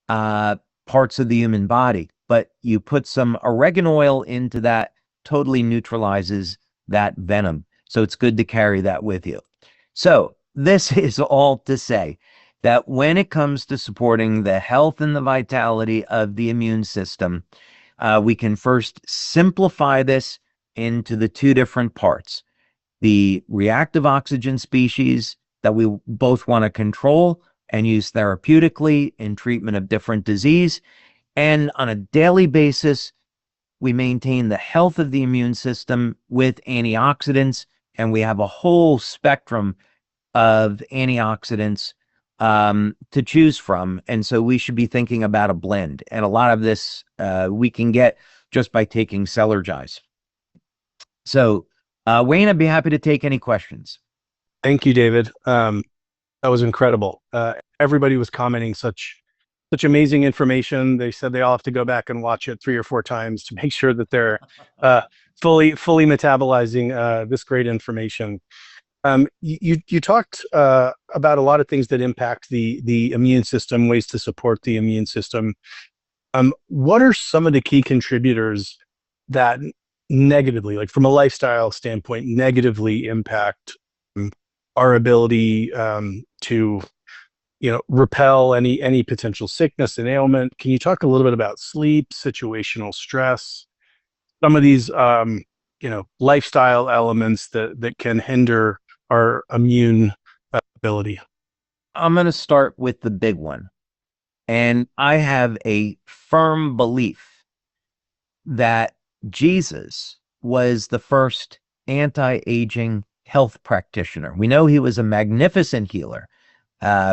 B: parts of the human body. But you put some oregano oil into that, totally neutralizes that venom. So it's good to carry that with you. So this is all to say that when it comes to supporting the health and the vitality of the immune system, we can first simplify this into the 2 different parts. The reactive oxygen species that we both want to control and use therapeutically in treatment of different disease. And on a daily basis, we maintain the health of the immune system with antioxidants, and we have a whole spectrum of antioxidants to choose from. And so we should be thinking about a blend. And a lot of this we can get just by taking Cellergize. So Wayne, I'd be happy to take any questions.
A: Thank you, David. That was incredible. Everybody was commenting such amazing information. They said they all have to go back and watch it 3 or 4 times to make sure that they're fully metabolizing this great information. You talked about a lot of things that impact the immune system, ways to support the immune system. What are some of the key contributors that negatively, like from a lifestyle standpoint, negatively impact our ability to, repel any potential sickness and ailment? Can you talk a little bit about sleep, situational stress, some of these lifestyle elements that can hinder our immune ability?
B: I'm going to start with the big one. And I have a firm belief that Jesus was the first anti-aging health practitioner. We know he was a magnificent healer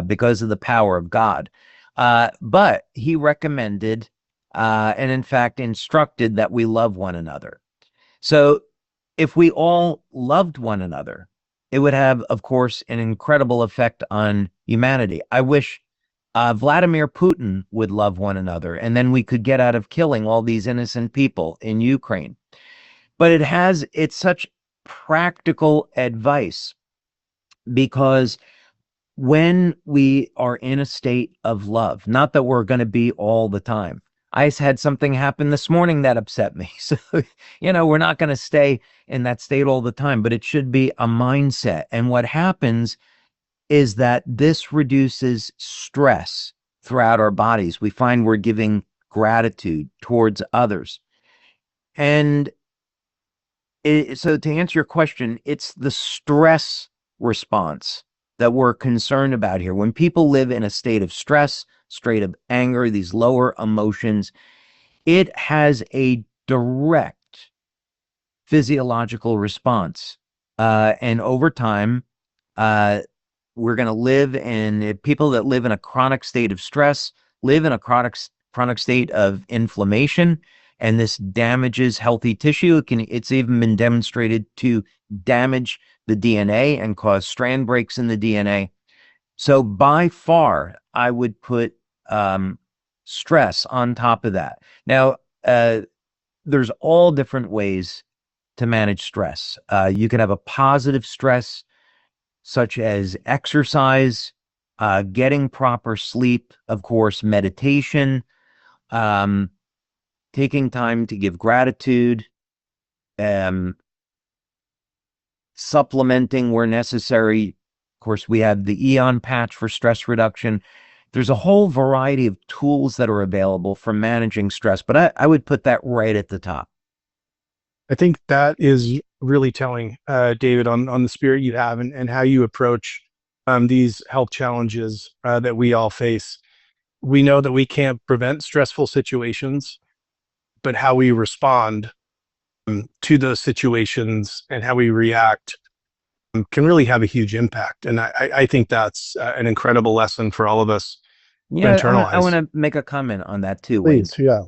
B: because of the power of God. But he recommended and in fact instructed that we love one another. So if we all loved one another, it would have, of course, an incredible effect on humanity. I wish Vladimir Putin would love one another, and then we could get out of killing all these innocent people in Ukraine. But it's such practical advice, because when we are in a state of love, not that we're going to be all the time. I had something happen this morning that upset me. So, we're not going to stay in that state all the time, but it should be a mindset. And what happens is that this reduces stress throughout our bodies. We find we're giving gratitude towards others. And so to answer your question, it's the stress response that we're concerned about here. When people live in a state of stress, state of anger, these lower emotions, it has a direct physiological response. And over time, we're going to live in, people that live in a chronic state of stress live in a chronic state of inflammation, and this damages healthy tissue. It's even been demonstrated to damage the DNA and cause strand breaks in the DNA. So by far, I would put stress on top of that. Now, there's all different ways to manage stress. You can have a positive stress, such as exercise, getting proper sleep, of course, meditation, taking time to give gratitude, supplementing where necessary. Of course, we have the Eon patch for stress reduction. There's a whole variety of tools that are available for managing stress, but I would put that right at the top.
A: I think that is really telling, David, on the spirit you have and how you approach these health challenges that we all face. We know that we can't prevent stressful situations, but how we respond to those situations and how we react can really have a huge impact. And I think that's an incredible lesson for all of us to internalize.
B: I want to make a comment on that too.
A: Please, yeah.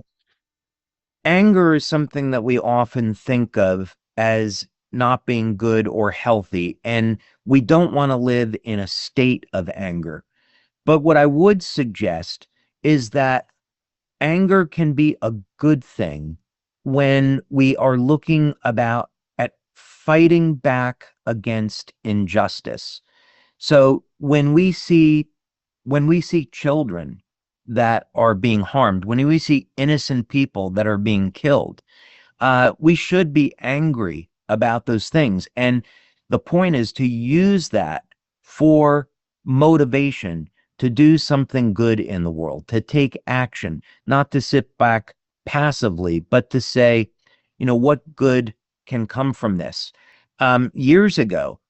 B: Anger is something that we often think of as not being good or healthy, and we don't want to live in a state of anger. But what I would suggest is that anger can be a good thing when we are looking at fighting back against injustice. So when we see children that are being harmed, when we see innocent people that are being killed, we should be angry about those things. And the point is to use that for motivation to do something good in the world, to take action, not to sit back passively, but to say, what good can come from this? Years ago,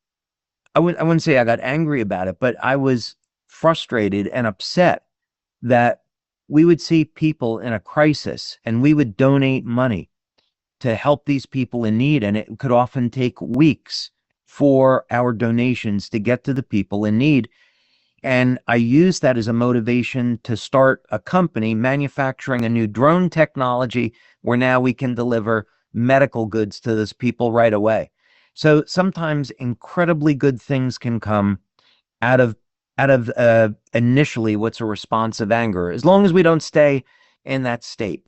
B: I wouldn't say I got angry about it, but I was frustrated and upset that we would see people in a crisis and we would donate money to help these people in need. And it could often take weeks for our donations to get to the people in need. And I used that as a motivation to start a company manufacturing a new drone technology where now we can deliver medical goods to those people right away. So sometimes incredibly good things can come out of initially what's a response of anger, as long as we don't stay in that state.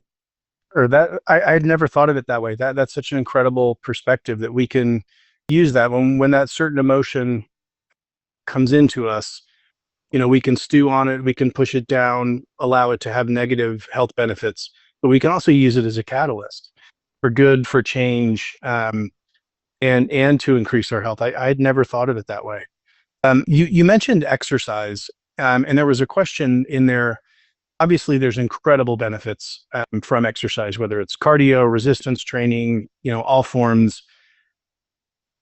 A: Or that I'd never thought of it that way. That's such an incredible perspective that we can use that when that certain emotion comes into us, we can stew on it, we can push it down, allow it to have negative health benefits, but we can also use it as a catalyst for good, for change, and to increase our health. I'd never thought of it that way. You mentioned exercise, and there was a question in there. Obviously, there's incredible benefits from exercise, whether it's cardio, resistance training, all forms.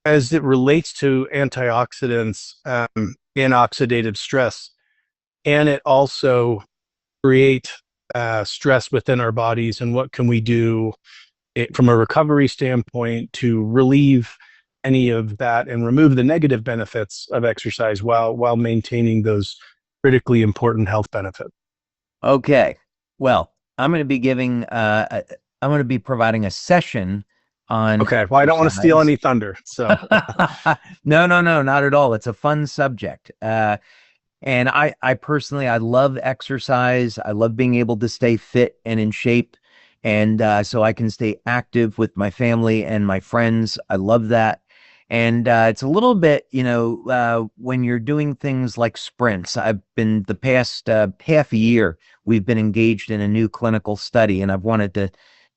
A: As it relates to antioxidants and oxidative stress, and it also create stress within our bodies, and what can we do from a recovery standpoint to relieve any of that and remove the negative benefits of exercise while maintaining those critically important health benefits?
B: Okay. Well, I'm going to be giving, I'm going to be providing a session on.
A: Okay. Well, I don't want to steal any thunder. So
B: No, not at all. It's a fun subject. And I personally, I love exercise. I love being able to stay fit and in shape. And so I can stay active with my family and my friends. I love that. And it's a little bit, when you're doing things like sprints. I've been the past half a year, we've been engaged in a new clinical study, and I've wanted to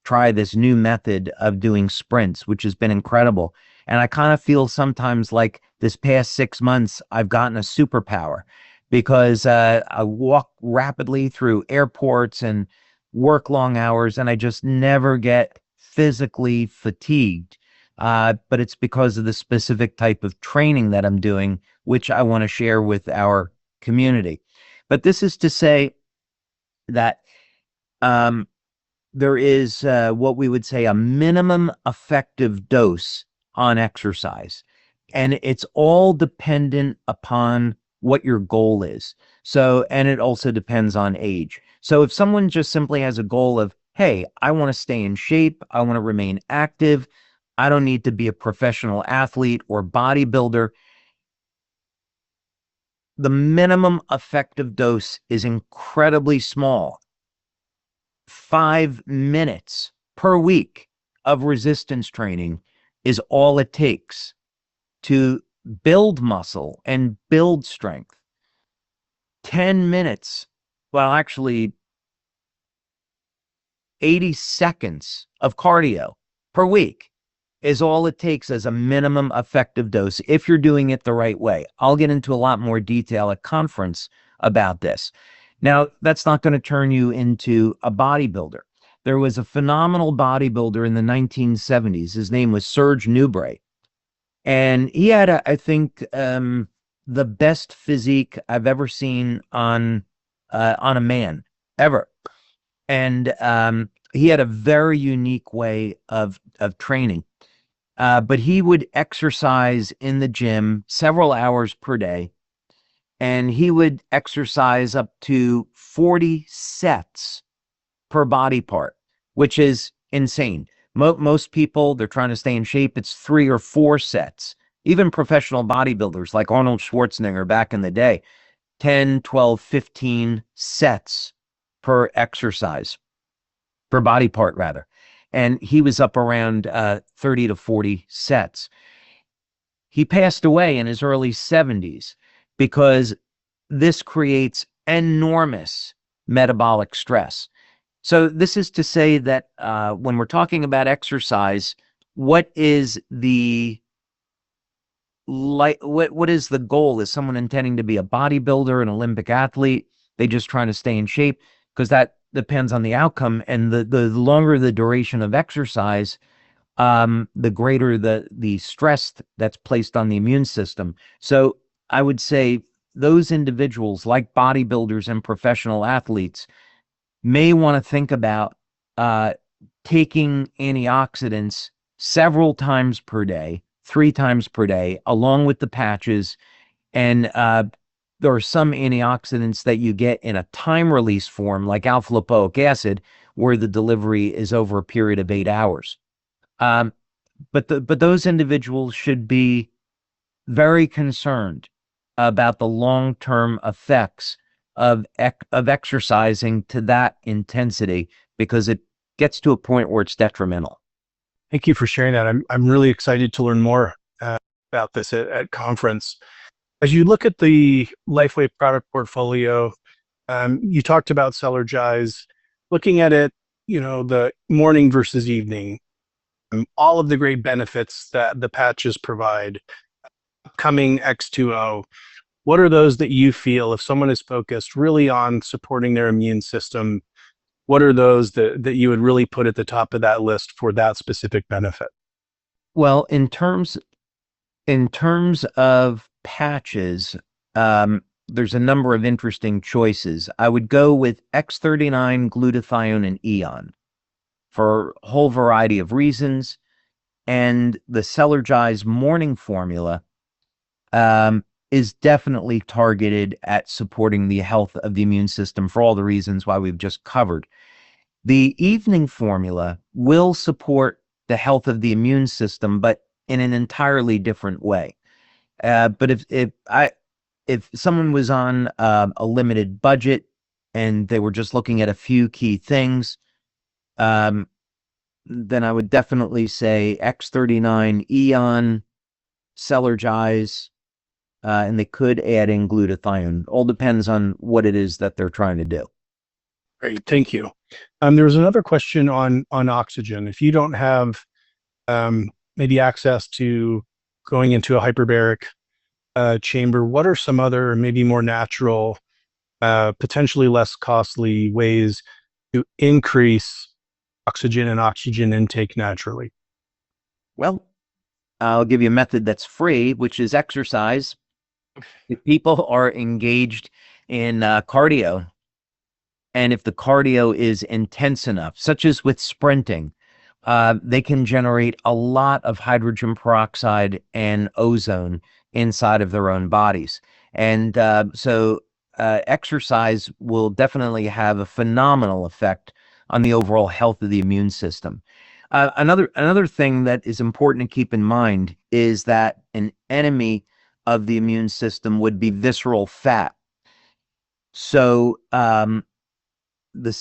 B: try this new method of doing sprints, which has been incredible. And I kind of feel sometimes like this past 6 months, I've gotten a superpower because I walk rapidly through airports and work long hours, and I just never get physically fatigued. But it's because of the specific type of training that I'm doing, which I want to share with our community. But this is to say that there is what we would say a minimum effective dose on exercise. And it's all dependent upon what your goal is. So, and it also depends on age. So if someone just simply has a goal of, hey, I want to stay in shape, I want to remain active, I don't need to be a professional athlete or bodybuilder, the minimum effective dose is incredibly small. 5 minutes per week of resistance training is all it takes to build muscle and build strength. 10 minutes, well, actually 80 seconds of cardio per week is all it takes as a minimum effective dose if you're doing it the right way. I'll get into a lot more detail at conference about this. Now, that's not going to turn you into a bodybuilder. There was a phenomenal bodybuilder in the 1970s. His name was Serge Nubret. And he had, I think, the best physique I've ever seen on a man, ever. And he had a very unique way of training. But he would exercise in the gym several hours per day, and he would exercise up to 40 sets per body part, which is insane. Most people, they're trying to stay in shape, it's 3 or 4 sets. Even professional bodybuilders like Arnold Schwarzenegger back in the day, 10, 12, 15 sets per exercise, per body part rather. And he was up around 30 to 40 sets. He passed away in his early 70s because this creates enormous metabolic stress. So this is to say that when we're talking about exercise, what is the what is the goal? Is someone intending to be a bodybuilder, an Olympic athlete? They just trying to stay in shape? Because that depends on the outcome, and the longer the duration of exercise, the greater the stress that's placed on the immune system. So I would say those individuals, like bodybuilders and professional athletes, may want to think about taking antioxidants several times per day, 3 times per day, along with the patches, and there are some antioxidants that you get in a time release form, like alpha lipoic acid, where the delivery is over a period of 8 hours. But those individuals should be very concerned about the long-term effects of exercising to that intensity, because it gets to a point where it's detrimental.
A: Thank you for sharing that. I'm really excited to learn more about this at conference. As you look at the LifeWave product portfolio, you talked about Cellergize, looking at it, the morning versus evening, all of the great benefits that the patches provide, upcoming X20. What are those that you feel, if someone is focused really on supporting their immune system, what are those that you would really put at the top of that list for that specific benefit?
B: Well, in terms of patches, there's a number of interesting choices. I would go with X39, Glutathione, and Eon for a whole variety of reasons. And the Cellergize morning formula is definitely targeted at supporting the health of the immune system for all the reasons why we've just covered. The evening formula will support the health of the immune system, but in an entirely different way. But if someone was on a limited budget and they were just looking at a few key things, then I would definitely say X39, Eon, Cellergize, and they could add in Glutathione. All depends on what it is that they're trying to do.
A: Great, thank you. There was another question on oxygen. If you don't have maybe access to going into a hyperbaric chamber, what are some other maybe more natural, potentially less costly ways to increase oxygen and oxygen intake naturally?
B: Well, I'll give you a method that's free, which is exercise. If people are engaged in cardio, and if the cardio is intense enough, such as with sprinting, they can generate a lot of hydrogen peroxide and ozone inside of their own bodies. And so exercise will definitely have a phenomenal effect on the overall health of the immune system. Another thing that is important to keep in mind is that an enemy of the immune system would be visceral fat. So the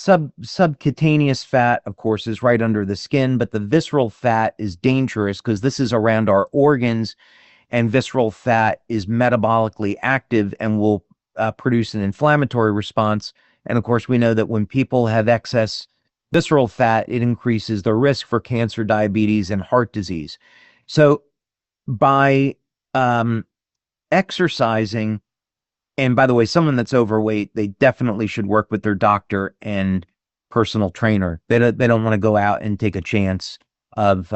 B: subcutaneous fat, of course, is right under the skin, but the visceral fat is dangerous because this is around our organs, and visceral fat is metabolically active and will produce an inflammatory response. And of course, we know that when people have excess visceral fat, it increases the risk for cancer, diabetes, and heart disease. So by exercising, and by the way, someone that's overweight, they definitely should work with their doctor and personal trainer. They don't want to go out and take a chance of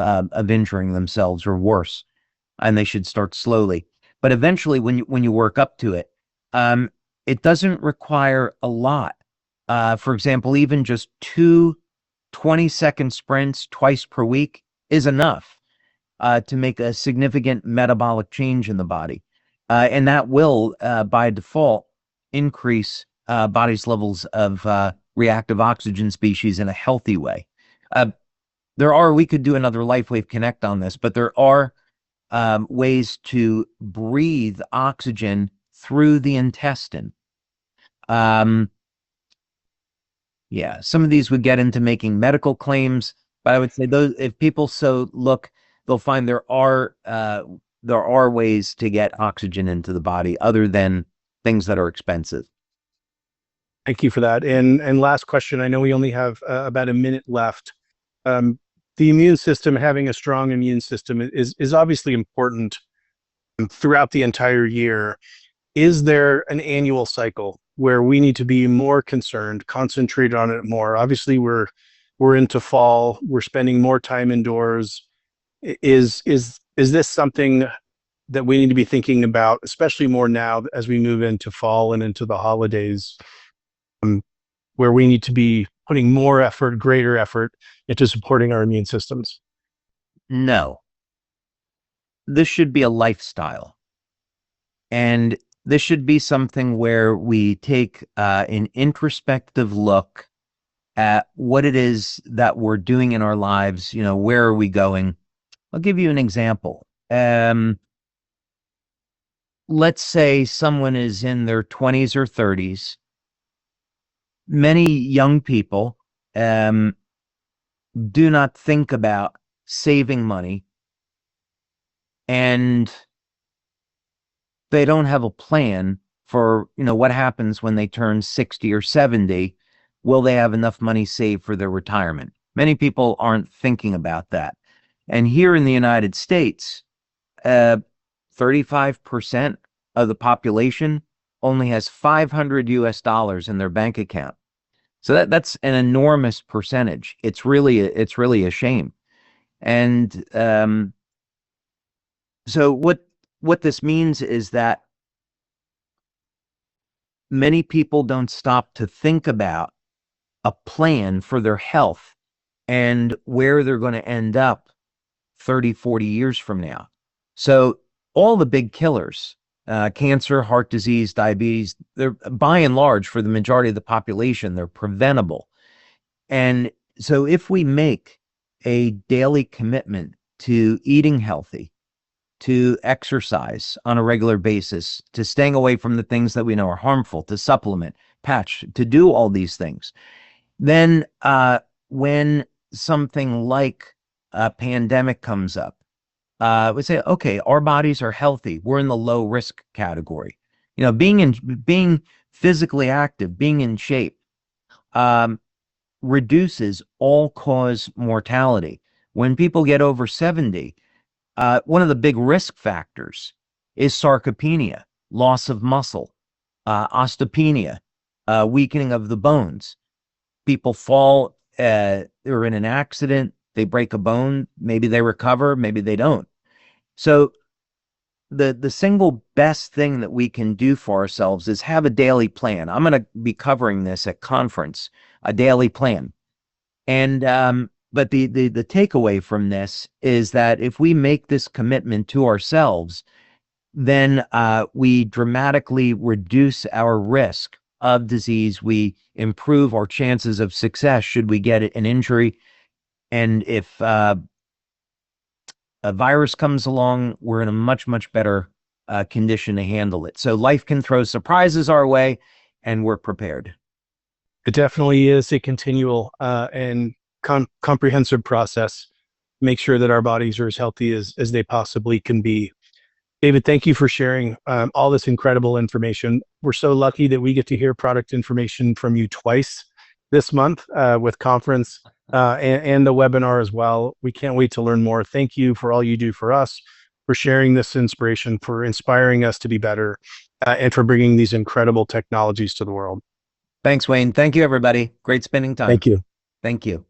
B: injuring themselves or worse, and they should start slowly. But eventually, when you work up to it, it doesn't require a lot. For example, even just 2 20-second sprints twice per week is enough to make a significant metabolic change in the body. And that will, by default, increase body's levels of reactive oxygen species in a healthy way. We could do another LifeWave Connect on this, but there are ways to breathe oxygen through the intestine. Yeah, some of these would get into making medical claims, but I would say those, if people so look, they'll find there are ways to get oxygen into the body other than things that are expensive.
A: Thank you for that. And last question, I know we only have about a minute left. The immune system, having a strong immune system is obviously important throughout the entire year. Is there an annual cycle where we need to be more concerned, concentrate on it more? Obviously, we're into fall, we're spending more time indoors. Is this something that we need to be thinking about, especially more now as we move into fall and into the holidays, where we need to be putting more effort, greater effort into supporting our immune systems?
B: No. This should be a lifestyle. And this should be something where we take an introspective look at what it is that we're doing in our lives. You know, where are we going? I'll give you an example. Let's say someone is in their 20s or 30s. Many young people do not think about saving money, and they don't have a plan for, you know, what happens when they turn 60 or 70. Will they have enough money saved for their retirement? Many people aren't thinking about that. And here in the United States, 35% of the population only has $500 in their bank account. So that's an enormous percentage. It's really a shame. And so what this means is that many people don't stop to think about a plan for their health and where they're going to end up 30, 40 years from now. So all the big killers, cancer, heart disease, diabetes, they're by and large, for the majority of the population, they're preventable. And so if we make a daily commitment to eating healthy, to exercise on a regular basis, to staying away from the things that we know are harmful, to supplement, patch, to do all these things, then when something like a pandemic comes up, we say, okay, our bodies are healthy. We're in the low risk category. You know, being physically active, being in shape, reduces all-cause mortality. When people get over 70, one of the big risk factors is sarcopenia, loss of muscle, osteopenia, weakening of the bones. People fall, they're in an accident, they break a bone, maybe they recover, maybe they don't. So the single best thing that we can do for ourselves is have a daily plan. I'm going to be covering this at conference, a daily plan. And but the takeaway from this is that if we make this commitment to ourselves, then we dramatically reduce our risk of disease. We improve our chances of success should we get an injury. And if a virus comes along, we're in a much, much better condition to handle it. So life can throw surprises our way, and we're prepared.
A: It definitely is a continual and comprehensive process. Make sure that our bodies are as healthy as they possibly can be. David, thank you for sharing all this incredible information. We're so lucky that we get to hear product information from you twice this month with conference and the webinar as well. We can't wait to learn more. Thank you for all you do for us, for sharing this inspiration, for inspiring us to be better, and for bringing these incredible technologies to the world.
B: Thanks, Wayne. Thank you, everybody. Great spending time.
A: Thank you.
B: Thank you.